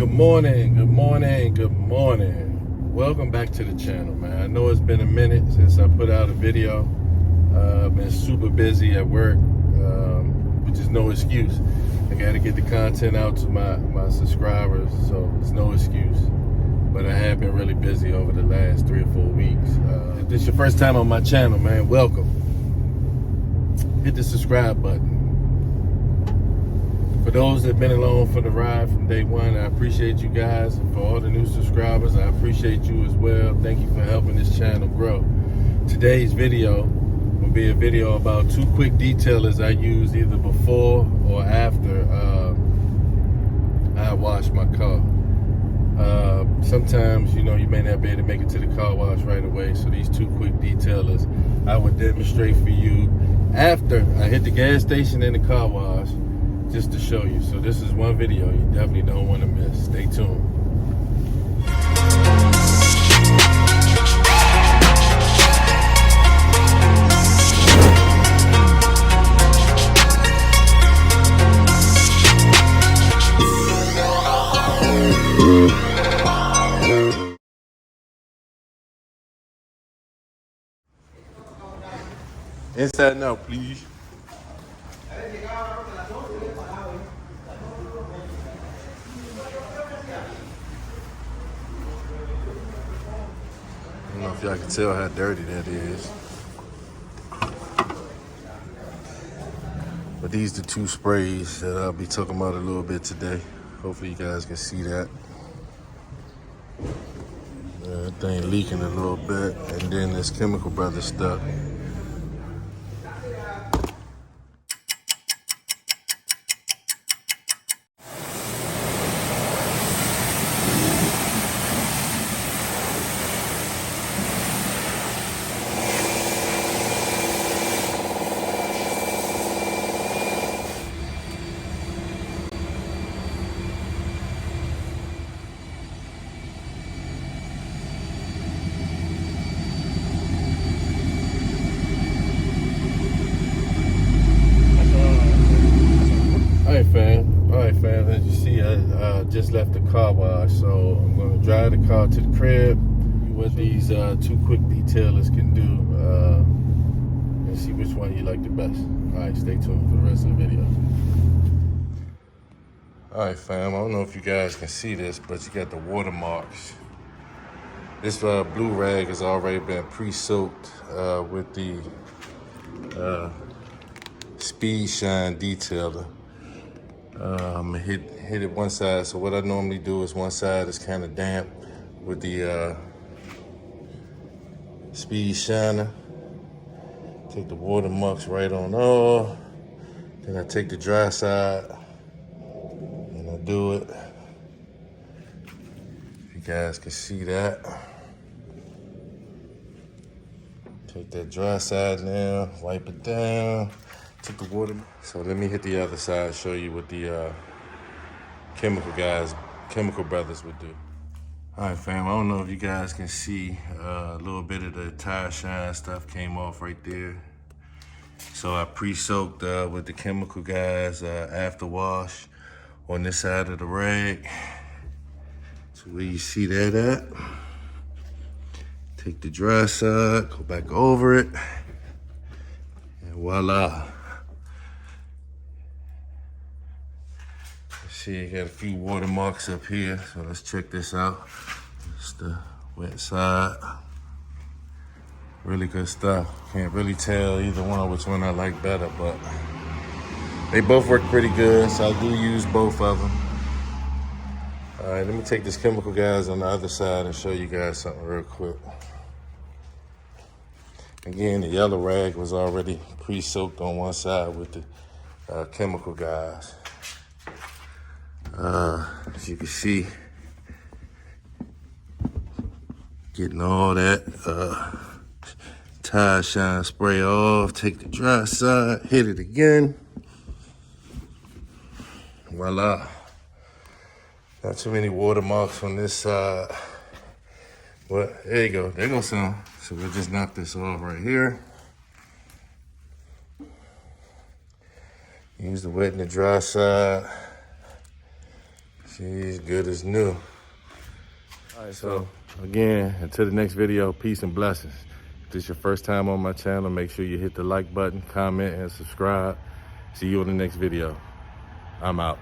Good morning, good morning, good morning. Welcome back to the channel, man. I know it's been a minute since I put out a video. I've been super busy at work, which is no excuse. I gotta get the content out to my subscribers, so it's no excuse. But I have been really busy over the last 3 or 4 weeks. If this is your first time on my channel, man, welcome. Hit the subscribe button. For those that have been along for the ride from day one, I appreciate you guys. And for all the new subscribers, I appreciate you as well. Thank you for helping this channel grow. Today's video will be a video about 2 quick detailers I use either before or after I wash my car. Sometimes, you know, you may not be able to make it to the car wash right away. So these 2 quick detailers I would demonstrate for you after I hit the gas station and the car wash, just to show you. So this is one video you definitely don't want to miss. Stay tuned. Inside now, please. I don't know if y'all can tell how dirty that is. But these are the 2 sprays that I'll be talking about a little bit today. Hopefully you guys can see that. That thing leaking a little bit. And then this Chemical Brothers stuff. All right, fam. As you see, I just left the car wash, so I'm gonna drive the car to the crib. What these 2 quick detailers can do, and see which one you like the best. All right, stay tuned for the rest of the video. All right, fam. I don't know if you guys can see this, but you got the watermarks. This blue rag has already been pre-soaked with the Speed Shine detailer. Hit it one side. So what I normally do is one side is kind of damp with the Speed Shiner. Take the watermarks right on off. Then I take the dry side and I do it. If you guys can see that. Take that dry side now, wipe it down. Took the water. So let me hit the other side, show you what the Chemical Brothers would do. All right, fam, I don't know if you guys can see a little bit of the tire shine stuff came off right there. So I pre-soaked with the Chemical guys after wash on this side of the rag. So where you see that at, take the dry side, go back over it, and voila. See, you got a few watermarks up here, so let's check this out. It's the wet side. Really good stuff. Can't really tell either one which one I like better, but they both work pretty good, so I do use both of them. All right, let me take this Chemical guys on the other side and show you guys something real quick. Again, the yellow rag was already pre-soaked on one side with the Chemical guys. As you can see, getting all that tire shine spray off, take the dry side, hit it again. Voila. Not too many watermarks on this side. But there you go, there goes some. So we'll just knock this off right here. Use the wet and the dry side. She's good as new. All right, so again, until the next video, peace and blessings. If this is your first time on my channel, make sure you hit the like button, comment, and subscribe. See you on the next video. I'm out.